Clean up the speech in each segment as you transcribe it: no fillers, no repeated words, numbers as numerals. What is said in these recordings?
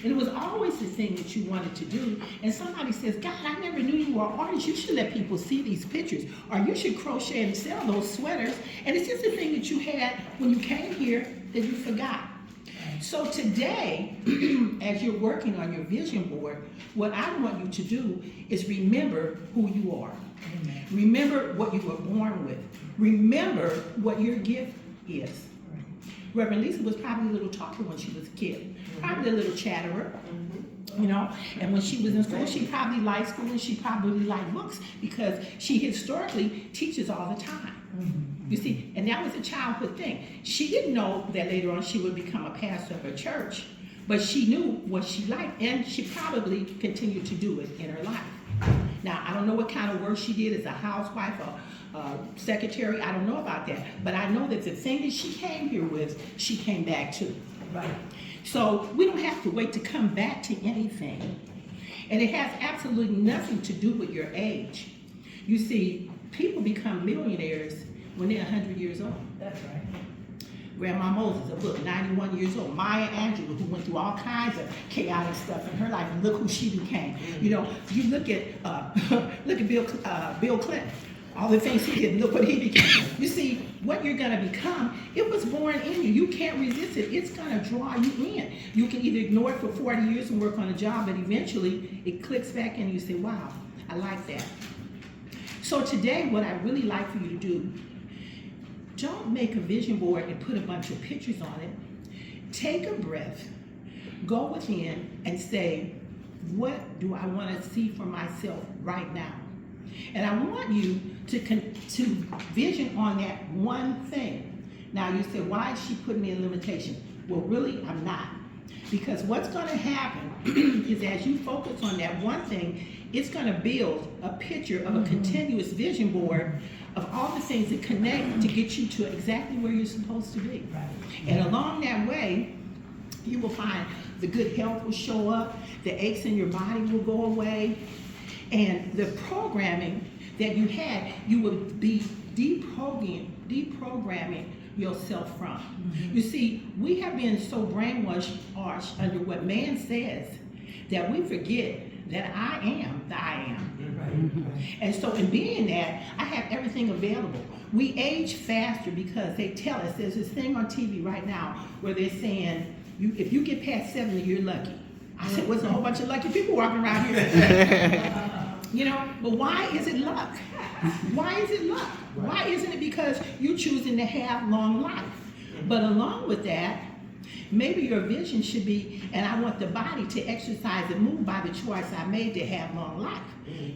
And it was always the thing that you wanted to do. And somebody says, God, I never knew you were an artist. You should let people see these pictures. Or you should crochet and sell those sweaters. And it's just a thing that you had when you came here that you forgot. So today, as you're working on your vision board, what I want you to do is remember who you are. Amen. Remember what you were born with. Remember what your gift is. Reverend Lisa was probably a little talker when she was a kid, probably a little chatterer, you know, and when she was in school, she probably liked school and she probably liked books because she historically teaches all the time. You see, and that was a childhood thing. She didn't know that later on she would become a pastor of her church, but she knew what she liked and she probably continued to do it in her life. Now, I don't know what kind of work she did as a housewife or secretary. I don't know about that. But I know that the thing that she came here with, she came back to. Right. So we don't have to wait to come back to anything. And it has absolutely nothing to do with your age. You see, people become millionaires when they're 100 years old. That's right. Grandma Moses, a book, 91 years old. Maya Angelou, who went through all kinds of chaotic stuff in her life, and look who she became. You know, you look at Bill Clinton, all the things he did, look what he became. You see, what you're gonna become, it was born in you. You can't resist it. It's gonna draw you in. You can either ignore it for 40 years and work on a job, but eventually it clicks back in and you say, wow, I like that. So today, what I really like for you to do, don't make a vision board and put a bunch of pictures on it. Take a breath, go within and say, what do I want to see for myself right now? And I want you to vision on that one thing. Now you say, why is she putting me in limitation? Well, really, I'm not. Because what's going to happen is as you focus on that one thing, it's going to build a picture of a continuous vision board of all the things that connect to get you to exactly where you're supposed to be. Right. And along that way, you will find the good health will show up, the aches in your body will go away, and the programming that you had, you will be deprogramming yourself from. You see, we have been so brainwashed under what man says that we forget that I am the I am. And so in being that, I have everything available. We age faster because they tell us, there's this thing on TV right now where they're saying, if you get past 70, you're lucky. I said, what's a whole bunch of lucky people walking around here? You know, but why is it luck? Why is it luck? Why isn't it because you're choosing to have long life? But along with that, maybe your vision should be, and I want the body to exercise and move by the choice I made to have long life.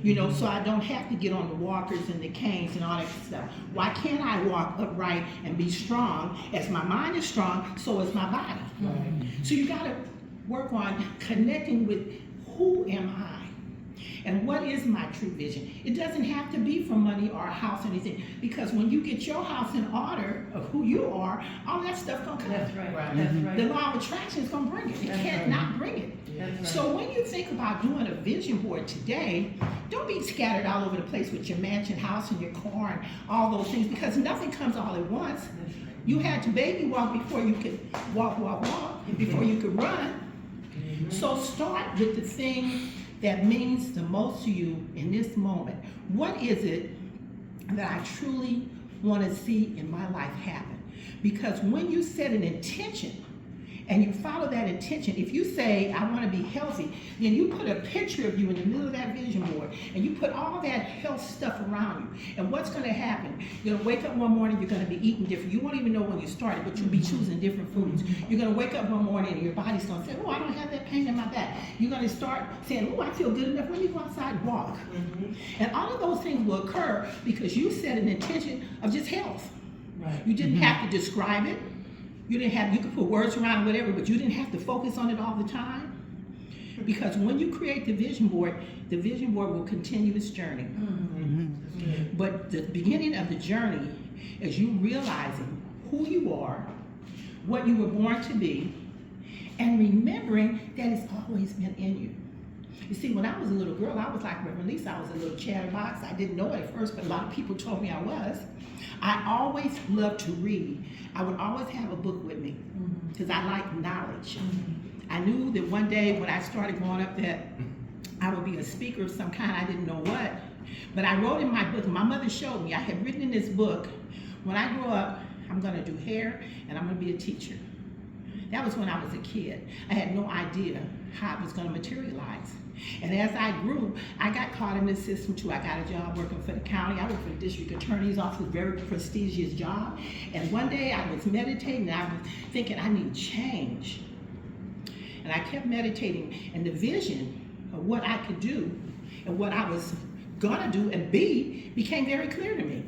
You know, so I don't have to get on the walkers and the canes and all that stuff. Why can't I walk upright and be strong? As my mind is strong, so is my body. So you got to work on connecting with who am I? And what is my true vision? It doesn't have to be for money or a house or anything, because when you get your house in order of who you are, all that stuff gonna come. That's right. That's right. The law of attraction is gonna bring it. It can't not bring it. Right. So when you think about doing a vision board today, don't be scattered all over the place with your mansion house and your car and all those things, because nothing comes all at once. You had to baby walk before you could walk, before you could run. So start with the thing that means the most to you in this moment. What is it that I truly want to see in my life happen? Because when you set an intention and you follow that intention, if you say, I want to be healthy, then you put a picture of you in the middle of that vision board and you put all that health stuff around you. And what's going to happen? You're going to wake up one morning, you're going to be eating different. You won't even know when you started, but you'll be choosing different foods. You're going to wake up one morning and your body's going to say, oh, I don't have that pain in my back. You're going to start saying, oh, I feel good enough. Let me go outside and walk. And all of those things will occur because you set an intention of just health. Right. You didn't have to describe it. You could put words around it, whatever, but you didn't have to focus on it all the time. Because when you create the vision board will continue its journey. But the beginning of the journey is you realizing who you are, what you were born to be, and remembering that it's always been in you. You see, when I was a little girl, I was like Reverend Lisa. I was a little chatterbox. I didn't know it at first, but a lot of people told me I was. I always loved to read. I would always have a book with me because I like knowledge. I knew that one day when I started growing up that I would be a speaker of some kind. I didn't know what. But I wrote in my book, my mother showed me, I had written in this book, when I grow up, I'm gonna do hair and I'm gonna be a teacher. That was when I was a kid. I had no idea how it was gonna materialize. And as I grew, I got caught in the system too. I got a job working for the county. I worked for the district attorney's office, a very prestigious job. And one day I was meditating and I was thinking I need change. And I kept meditating, and the vision of what I could do and what I was gonna do and be became very clear to me.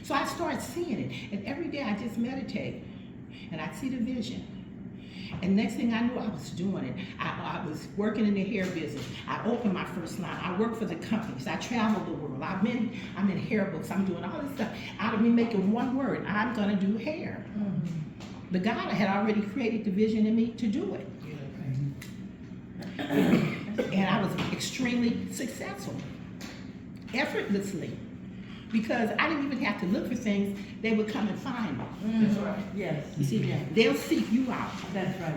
So I started seeing it, and every day I just meditate and I see the vision. And next thing I knew, I was doing it. I was working in the hair business. I opened my first line. I worked for the companies. I traveled the world. I'm in hair books. I'm doing all this stuff out of me making one word. I'm gonna do hair. But God had already created the vision in me to do it. And I was extremely successful, effortlessly. Because I didn't even have to look for things, they would come and find me. That's right. Yes. You see, they'll seek you out. That's right.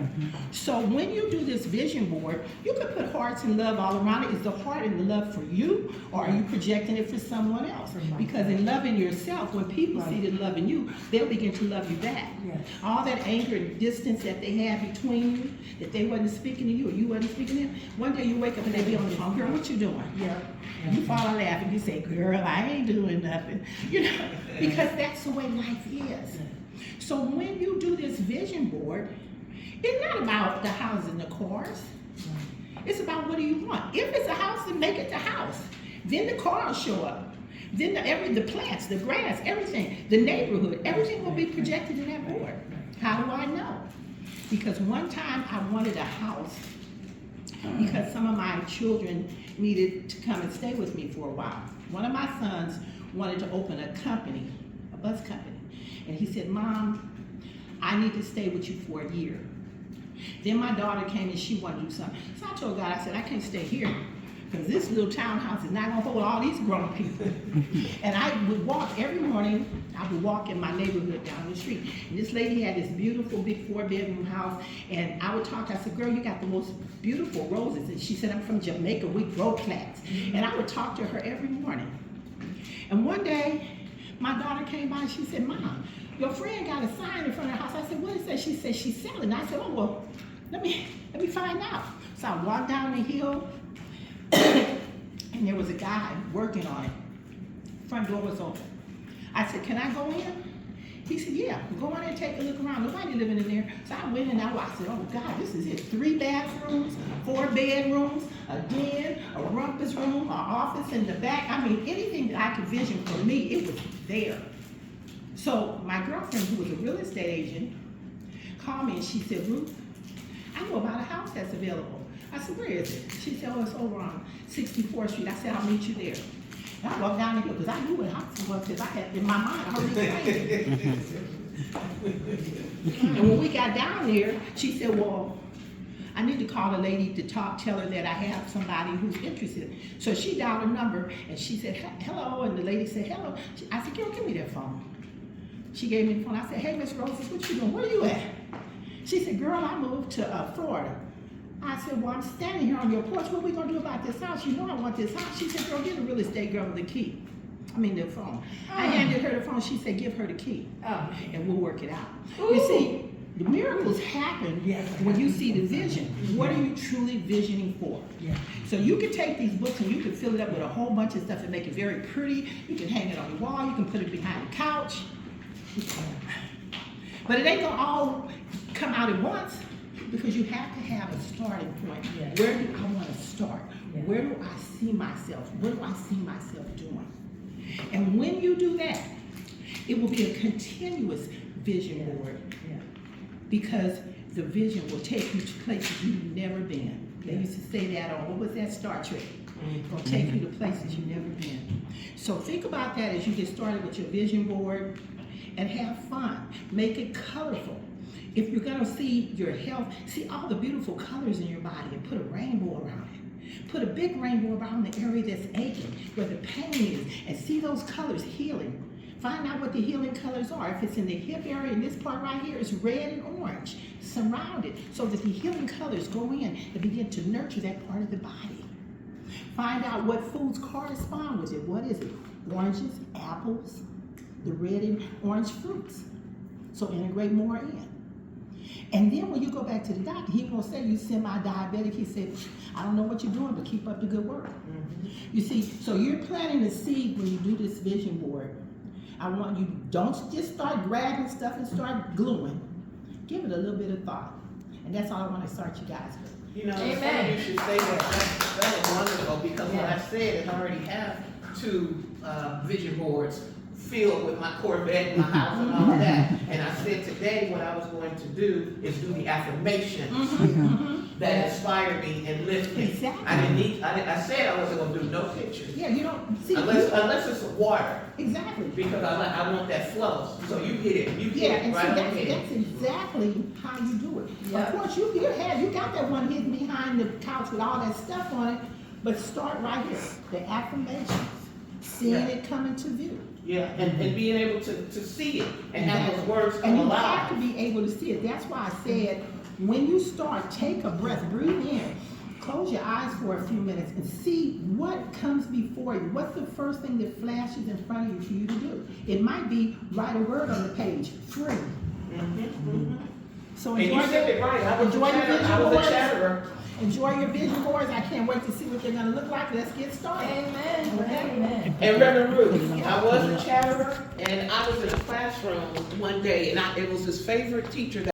So when you do this vision board, you can put hearts and love all around it. Is the heart and the love for you, or are you projecting it for someone else? Because in loving yourself, when people see the love in you, they'll begin to love you back. Yes. All that anger and distance that they had between you, that they wasn't speaking to you or you wasn't speaking to them, one day you wake up and they be on the phone, girl, what you doing? Yeah. You fall out laughing, you say, girl, I ain't doing nothing. You know, because that's the way life is. So when you do this vision board, it's not about the houses and the cars. It's about what do you want. If it's a house, then make it the house. Then the cars show up. Then the plants, the grass, everything, the neighborhood, everything will be projected in that board. How do I know? Because one time I wanted a house because some of my children needed to come and stay with me for a while. One of my sons wanted to open a company, a bus company. And he said, Mom, I need to stay with you for a year. Then my daughter came and she wanted to do something. So I told God, I said, I can't stay here because this little townhouse is not gonna hold all these grown people. And I would walk every morning, I would walk in my neighborhood down the street. And this lady had this beautiful big 4-bedroom house. And I would talk to her, I said, girl, you got the most beautiful roses. And she said, I'm from Jamaica, we grow plants. And I would talk to her every morning. And one day, my daughter came by and she said, Mom, your friend got a sign in front of her house. I said, what is that? She said, she's selling. I said, oh, well, let me find out. So I walked down the hill and there was a guy working on it. Front door was open. I said, can I go in? He said, yeah, go in and take a look around. Nobody living in there. So I went and I said, oh God, this is it. 3 bathrooms, 4 bedrooms, a den, a rumpus room, an office in the back. I mean, anything that I could vision for me, it was there. So my girlfriend, who was a real estate agent, called me and she said, Ruth, I know about a house that's available. I said, where is it? She said, oh, it's over on 64th Street. I said, I'll meet you there. And I walked down the hill because I knew what house it was because I had in my mind, I already planned it. And when we got down there, she said, well, I need to call the lady to tell her that I have somebody who's interested. So she dialed a number and she said, hello, and the lady said, hello. I said, girl, give me that phone. She gave me the phone. I said, hey, Miss Roses, what you doing? Where you at? She said, girl, I moved to Florida. I said, well, I'm standing here on your porch. What are we going to do about this house? You know I want this house. She said, girl, get a real estate girl the key. I mean, the phone. I handed her the phone. She said, give her the key. And we'll work it out. Ooh. You see, the miracles happen when you see the vision. What are you truly visioning for? So you can take these books and you can fill it up with a whole bunch of stuff and make it very pretty. You can hang it on the wall. You can put it behind the couch. But it ain't going to all come out at once. Because you have to have a starting point. Where do I want to start? Where do I see myself? What do I see myself doing? And when you do that, it will be a continuous vision board. Because the vision will take you to places you've never been. They used to say that on, what was that, Star Trek? It's going to take you to places you've never been. So think about that as you get started with your vision board and have fun. Make it colorful. If you're gonna see your health, see all the beautiful colors in your body and put a rainbow around it. Put a big rainbow around the area that's aching, where the pain is, and see those colors healing. Find out what the healing colors are. If it's in the hip area, in this part right here, it's red and orange, surrounded, so that the healing colors go in and begin to nurture that part of the body. Find out what foods correspond with it. What is it? Oranges, apples, the red and orange fruits. So integrate more in. And then when you go back to the doctor, he won't say you semi-diabetic. He said, I don't know what you're doing, but keep up the good work. Mm-hmm. You see, so you're planting a seed when you do this vision board. I want you, don't just start grabbing stuff and start gluing. Give it a little bit of thought. And that's all I want to start you guys with. You know, it's funny you should say that. That is wonderful, because what I said is I already have 2 vision boards filled with my Corvette, my house, and all of that. And I said today what I was going to do is do the affirmations that inspire me and lift me. Exactly. I said I wasn't going to do no pictures. Yeah, you don't see. Unless it's water. Exactly. Because I want that flow. So you hit it. You hit Yeah, it and right so on here. that's exactly how you do it. Yeah. Of course, you got that one hidden behind the couch with all that stuff on it, but start right here. The affirmations, seeing it come into view. Yeah, and being able to see it and have those words come And you alive. have to be able to see it. That's why I said, when you start, take a breath, breathe in, close your eyes for a few minutes and see what comes before you. What's the first thing that flashes in front of you for you to do? It might be write a word on the page, free. So And you said it right. I was a chatterer. Enjoy your vision boards. I can't wait to see what they're gonna look like. Let's get started. Amen. Amen. And Reverend Ruth, I was a chatterer, and I was in a classroom one day, and it was his favorite teacher that